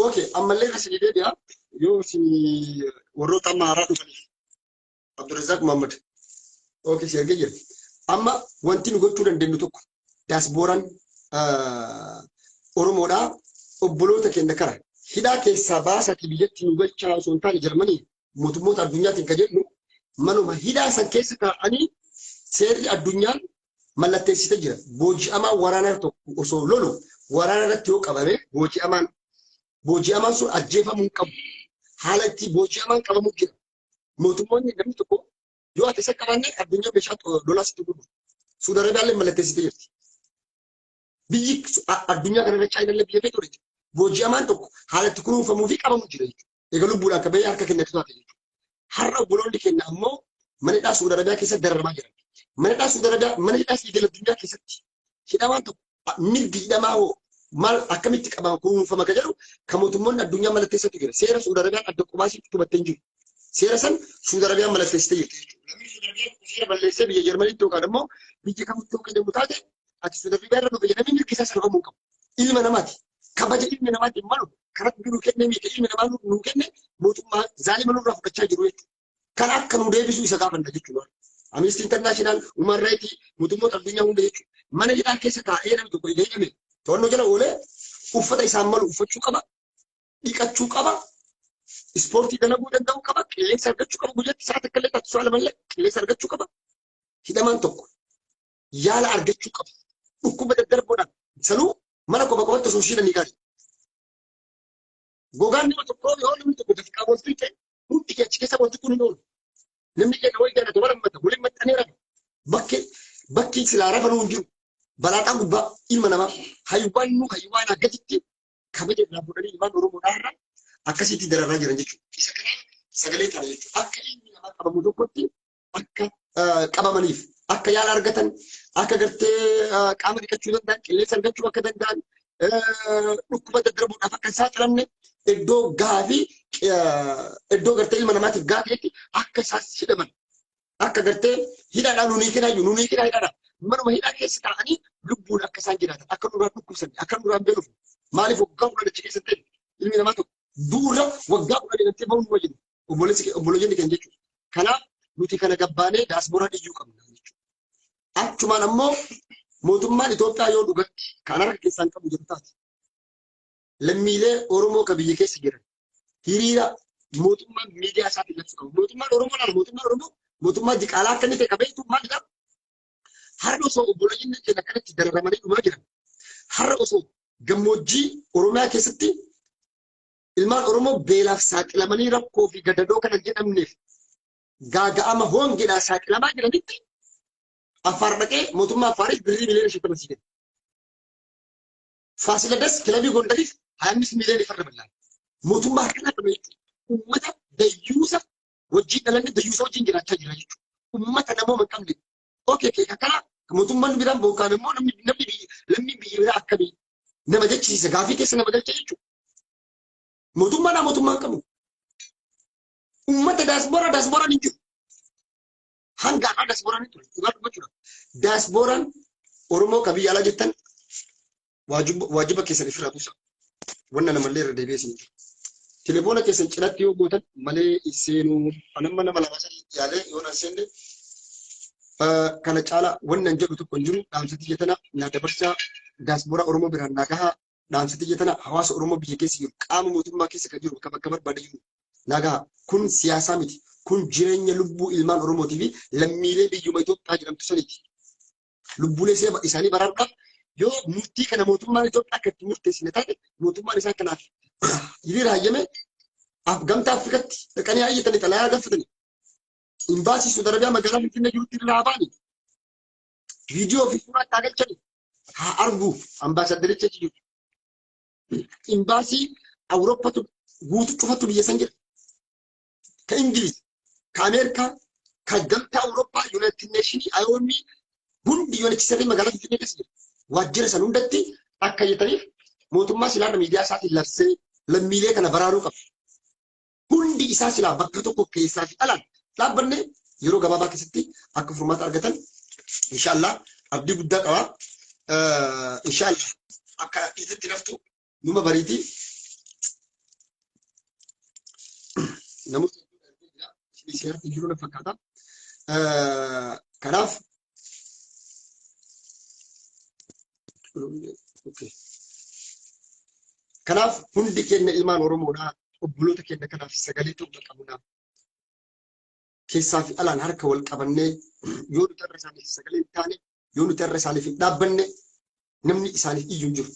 Okay. Ammallee isin deebi'a. Yoo isin warroota amma haaraa dhufaniif. Abdurrazaaq Muhammad. Okay. Isin ergee jira. Amma wanti nu gochuu dandeenyu tokko daasbooraan Oromoodhaa obboloota keenya kara hidhaa keessaa baasati biyyatti nu galchaa osoo hin taane Jarmanii mootummoota addunyaatiin kan jedhu manuma hidhaa san keessa kaa'anii seerri addunyaan mallatteessitee jira. Booji'amaa waraanaa tokko osoo lolu waraana irratti yoo qabame booji'amaan sun ajjeefamuu qabu. Haala itti booji'amaan qabamu jira. Mootummoonni namni tokko yoo ati isa qabanne addunyaa meeshaa lolaa sitti gurguru. Suudi Arabiyaallee mallatteessitee jirti. Biyyi addunyaa kanarra Chaayinaallee biyya feetu jechuudha. Booji'amaan tokko haala itti kunuunfamuu fi qabamu jira jechuudha. Egaa lubbuudhaan qabee harka kennatu taate jechuudha. Har'a obboloonni keenya ammoo mana hidhaa Suudi Arabiyaa keessa dararamaa jiran. Mana hidhaa Suudi Arabiyaa mana hidhaa idil addunyaa keessatti hidhamaan tokko mirgi hidhamaa hoo maal akkamitti qabama kunuunfama kan jedhu kan mootummoonni addunyaa mallatteessatu jira. Seera Suudi Arabiyaan adda qubaasitti tubattee hin jiru. Seera san Suudi Arabiyaan mallatteessitee jirti jechuudha. Namni Suudi Arabiyaan seera balleessee biyya Jarmaniitti yookaan ammoo biyya kamitti yookaan jedhamu taate ati Suudi Arabiyaa irra dhufe jedhamee mirgi isaa salphamuu qabu. Ilma namaati. Kabaja ilmi namaatti hin malu karatti biruu kennee miidha ilmi namaa nuu kenne mootummaa zaalima nurraa fudhachaa jiru jechuudha. Kan akka nu deebisu isa gaafanna jechuudha. Amnesty International, Human Rights, mootummoota addunyaa hunda jechuudha. Mana hidhaa keessa taa'ee namni tokko hidhame to'annoo jala oolee uffata isaan malu uffachuu qaba, dhiqachuu qaba, ispoortii dalaguu danda'uu qaba, qilleensa argachuu qaba, guyyaatti sa'aatii akka illee taatu su'aala malee qilleensa argachuu qaba. Hidhamaan tokko yaala argachuu qaba. Dhukkuba daddarboodhaan sanuu mana qophaatti osoo shiidanii gaari. Gogaan nama tokkoo yoo namni tokko dafqaa wanti ta'e hundi achi keessa wanti kun hin oolu. Namni keenya wayii jaallatu wal hammata waliin maxxanee rafa. Bakki silaa rafanuu hin jiru. Balaadhaan gubbaa ilma namaa hayyuwaan akkasitti kabaja irraa fuudhanii ilmaan Oromoodhaa irraa akkasitti dararaa jiran jechuudha. Isa kanaaf sagalee kana jechuudha. Akka ilmi namaa qabamu tokkotti akka qabamaniif akka yaala argatan akka gartee qaama dhiqachuu danda'an qilleensa argachuu akka danda'an dhukkuba daddarbuudhaaf akka hin saaxilamne iddoo gaafii iddoo gartee ilma namaatiif gaafeetti akka isaan hidhaman akka gartee hidhaadhaan nuunii kenaa hidhaadhaan manuma hidhaa keessa taa'anii lubbuun akka isaan jiraatan akka nurraa dhukkubsan akka nurraa beeluuf maaliif waggaa 10 achi keessatti ilmi namaa tokko duura waggaa 10 dantee bahuu numa jedhu obboleeyyanni keenya jechuudha. Kanaaf nuti kana gabbaanee daasboraa dhiyyuu qabna jechuudha. Achumaan ammoo mootummaan Itoophiyaa yoo dhugatti kan harka keessaan qabu jiru taate lammiilee Oromoo kan biyya keessa jiran hiriira mootummaan miidiyaa isaatiin labsu qabu. Mootummaan Oromoo mootummaa diqaalaa akka inni ta'e qabeetu maalidha? Har'a osoo obboleeyyanni keenya akkanatti dararamanii dhumaa jiran har'a osoo gammoojjii Oromiyaa keessatti ilmaan Oromoo beelaaf saaxilamanii rakkoo fi gadadoo kana jedhamneef gaaga'ama hoongeedhaan saaxilamaa jiranitti Affaar dhaqee mootummaa Affaariif birrii miliyoona 50 kenna. Faasiladas kilabii Gondariif 25 miliyoona farra bal'aan. Mootummaa kana qabee uummata dayyuusa wajjin dhalanne dayyuusa wajjin jiraachaa jira jechuudha. Uummata namooma hin qabne. Okay, kana mootummaan biraan bookaan immoo namni biyya biraa akkamii nama jechisiisa gaafii keessa nama galcha jechuudha. Mootummaan hin qabu. Uummata daasbooraan hin jiru. Hanga har'a daasbooraan hin ture. Dhugaa dubbachuudha. Daasbooraan Oromoo kan biyya alaa jettan waajiba keessan ifirraa buusa. Wanna namallee irra deebi'ee isin jiru. telefoona keessan cinatti yoo gootan malee seenuu anamma nama lama sadii yaalee yoo na seenne kana caala wannan jedhu tokko hin jiru dhaamsatti jetana na dabarsaa diaspora Oromoo biraan na gahaa dhaamsatti jetana hawaasa Oromoo biyya keessa jiru qaama mootummaa keessa kan jiru bakka barbaade jiru na gahaa kun siyaasaa miti kun jireenya lubbuu ilmaan Oromootii fi lammiilee biyyuma Itoophiyaa jedhamtu saniiti lubbuulee isaanii baraaruudhaaf yoo murtii kana mootummaan Itoophiyaa akka itti murteessine taate mootummaan isaa kanaaf hiriira hayyame gamtaa Afrikaatti dhaqanii hayyatanii xalayaa gaafatanii imbaasii Saudi Arabiyaa magaalaa Finfinnee jirutti irraa baanii viidiyoo fi suuraa itti galchanii haa argu ambaasadaricha jiru imbaasii Awurooppatu guutu cufatu biyya san jira ka Ingiliz ka Ameerikaa ka gamtaa Awurooppaa Yuunaayitid Neeshinii IOM hundi yoonichisarii magaalaa Finfinnee keessa jira waajjira san hundatti akka hayyataniif mootummaa silaarra miidiyaa isaatiin labsee lammiilee kana baraaruu qaba. Hundi isaa silaa bakka tokko keessaa fi alaan dhaabbannee yeroo gabaabaa keessatti akka furmaata argatan inshaallah abdii guddaa qaba. Inshaallah akka itti naftu numa bariitii namoota seeratti jiru na fakkaata. Kanaaf kanaaf hundi keenya ilmaan Oromoodhaa obboloota keenya kanaaf sagalee tokko qabna. Keessaa fi alaan harka wal qabannee yoo nuti irra isaaniif sagalee hin taane yoo nuti irra isaaniif hin dhaabbanne namni isaaniif iyyuu hin jiru.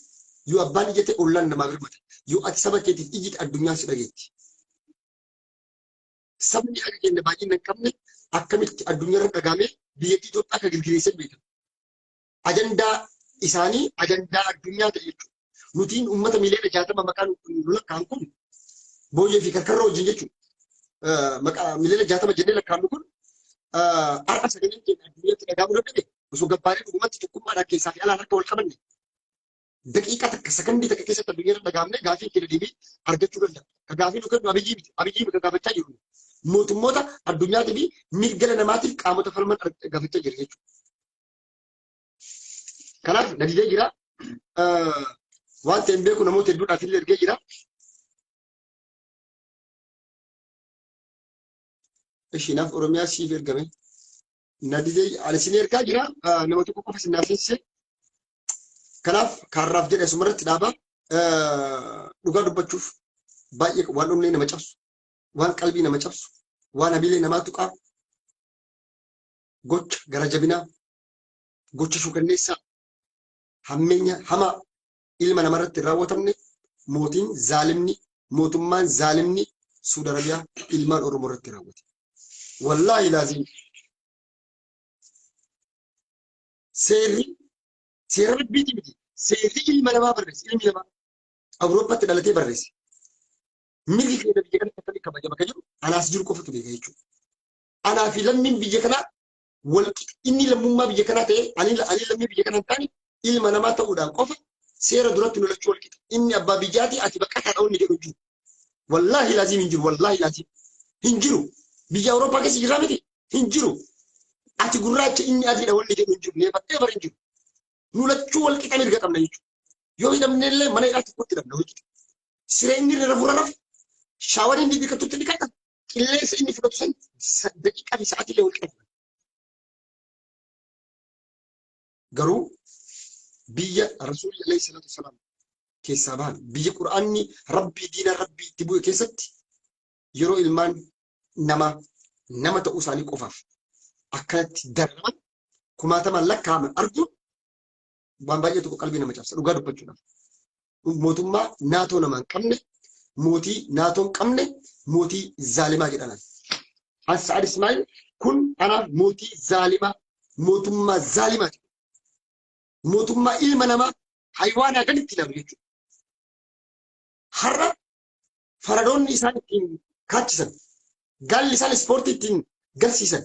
Yoo abbaan iyyate ollaan namaa birmata. Yoo ati saba keetiif iyyite addunyaan si dhageetti. Sabni akka keenya baay'ina hin qabne akkamitti addunyaa irra dhagaamee biyyattii Itoophiyaa akka gilgileessan beekama. Ajandaa isaanii ajandaa addunyaa ta'e jechuudha. Nutiin uummata miliyoona 60 maqaan lakkaan kun booyyee fi karkarra wajjin jechuudha. Maqaa miliyoona 60 jennee lakkaan kun har'a sagaleen keenya addunyaatti dhagaamuu dadhabe osoo gabbaarii dhugumatti tokkummaadhaan keessaa fi alaan akka wal qabanne daqiiqaa takka sakandii takka keessatti addunyaa irra dhagaamne gaafii keenya deebii argachuu danda'a. Ka gaafii nu kennu Abiyyi miti. Abiyyi miti gaafachaa jiru. Mootummoota addunyaatii fi mirga namaatiif qaamota falman gaafachaa jiru jechuudha. Kanaaf nadidee jira. Waan ta'een beeku namoota hedduudhaaf illee ergee jira. Ishinaaf Oromiyaa siif ergame. Nadidee ani isin ergaa jira. Namoota qofa isin naafsise. Kanaaf kaarraaf jedhe asumarratti dhaaba. Dhugaa dubbachuuf baay'ee waan onnee nama cabsu, waan qalbii nama cabsu, waan habilee namaa tuqaa, gocha gara jabinaa, gocha shukanneessaa, hammeenya hamaa ilma namarratti raawwatamne mootiin zaalimni mootummaan zaalimni Saudi Arabiyaa ilmaan Oromoo irratti raawwate. Wallaahi laazim seerri rabbiiti miti. Seerri ilma namaa barreesse ilmi namaa Awurooppaatti dhalatee barreesse. Mirgi keenya biyya kana akkamitti kabajama kan jiru anaas jiru qofatu beeka jechuudha. Anaa fi lammiin biyya kanaa inni lammummaa biyya kanaa ta'ee ani lammii biyya kanaa hin taane ilma namaa ta'uudhaan qofa seera duratti nulachuu wal qixa. Inni abbaa biyyaati ati baqataa ta'uu inni jedhu hin jiru. Wallaahi laazim hin jiru. Wallaahi laazim hin jiru. Biyya Awurooppaa keessa jirraa miti hin jiru. Ati gurraacha inni adiidha wanni jedhu hin jiru. Neeffattee bara hin jiru. Nulachuu wal qixa mirga qabna jechuudha. Yoo hidhamne illee mana hidhaa tokkotti hidhamna wal qixa. Siree inni irra fura rafu shaawarii inni dhiqatutti dhiqata. Qilleensa inni fudhatu san daqiiqaa fi sa'aatii illee wal qixa. Garuu biyya Rasuulli alayhi salaatu wasalaam keessaa bahan biyya Qur'aanni Rabbii diina Rabbii itti bu'e keessatti yeroo ilmaan nama ta'uu isaanii qofaaf akkanatti dararaman kumaataman lakkaa'aman arguun waan baay'ee tokko qalbii nama cabsa dhugaa dubbachuudhaaf. Mootummaa naatoo namaa hin qabne mootii naatoo hin qabne mootii zaalimaa jedhanan. As-Sa'ad Ismaa'il kun anaaf mootii zaalimaa mootummaa zaalimaati. Mootummaa ilma namaa haywaanaa gaditti ilaalu jechuudha. Har'a faradoonni isaan ittiin kaachisan, gaalli isaan ispoortii ittiin garsiisan,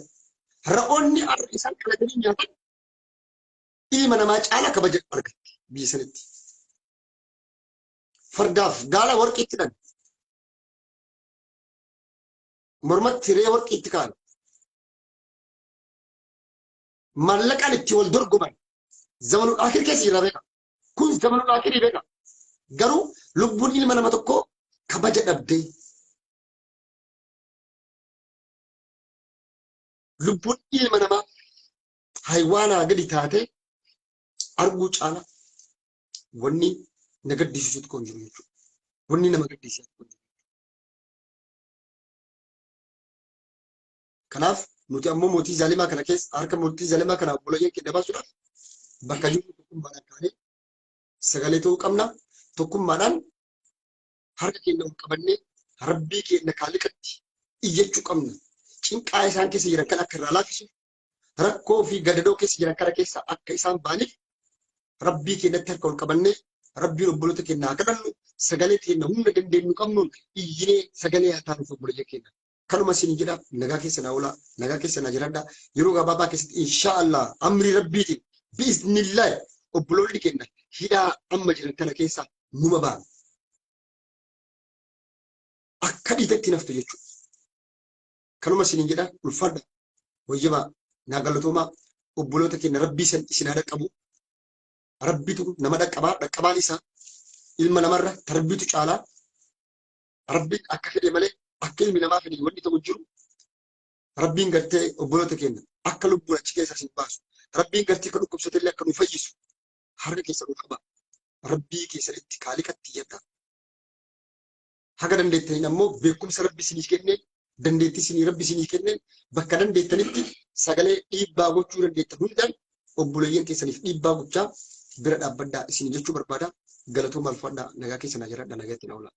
ra'oonni har'a isaan qalatanii nyaatan ilma namaa caalaa kabaja argatti biyya sanitti. Fardaaf gaala warqiitti dhan mormatti hiree warqiitti ka'an maallaqaan itti wal dorgoman zamanul akhir keessa jira beeka. Kun zamanul akhirii beeka. Garuu lubbuun ilma nama tokkoo kabaja kabaja dhabdee lubbuun ilma namaa haywaanaa gadi taatee arguu caala wanni na gaddisiisutu kun jiru jechuudha. Wanni nama gaddisiisu kun jiru. Kanaaf nuti ammoo mootii zaalimaa kana keessa harka mootii zaalimaa kana obboleeyyan keenya baasuudhaaf bakka jiru tokkummaadhaan kaanee sagalee ta'uu qabna. Tokkummaadhaan harka keenya ol qabannee rabbii keenya kaaliqatti iyyachuu qabna. Cinqaa isaan keessa jiran kan akka irraa laaffisuuf rakkoo fi gadadoo keessa jiran kana keessa akka isaan baaniif rabbii keenyatti harka ol qabannee rabbiin obboloota keenya haa kadhannu. Sagalee keenya humna dandeenyu qabnuun iyyee sagalee haa taanuuf obboleeyyan keenya. Kanuma isin jedha nagaa keessa na oolaa nagaa keessa na jiraadha. Yeroo gabaabaa keessatti inshaallah amri rabbiitiin biiznillah obboloonni keenya hidhaa amma jiran kana keessa numa ba'an. Akka dhiitatti naftu jechuudha. Kanuma isin jedha ulfaadha. Wayyabaa naa galatoomaa obboloota keenya rabbii san isin haa dhaqqabu. Rabbitu nama dhaqqabaa dhaqqabaan isaa ilma namarra tarbiitu caalaa. Rabbiin akka fedhe malee akka ilmi namaa fedhe wanni ta'u jiru. Rabbiin gartee obboloota keenya akka lubbuun achi keessa isin baasu. Rabbiin gartee kan dhukkubsate illee akka nu fayyisu. Harka keessa nu qaba. Rabbii keessatti kaaliqatti yadda. Haga dandeettaniin ammoo beekumsa rabbi isinii kenneen dandeettii isinii rabbi isinii kenneen bakka dandeettanitti sagalee dhiibbaa gochuu dandeettan hundaan obboleeyyan keessaniif dhiibbaa gochaa bira dhaabbadhaa isin jechuu barbaada. Galatooma ulfaadhaa nagaa keessa na jiraadha nagaatti na oolaa.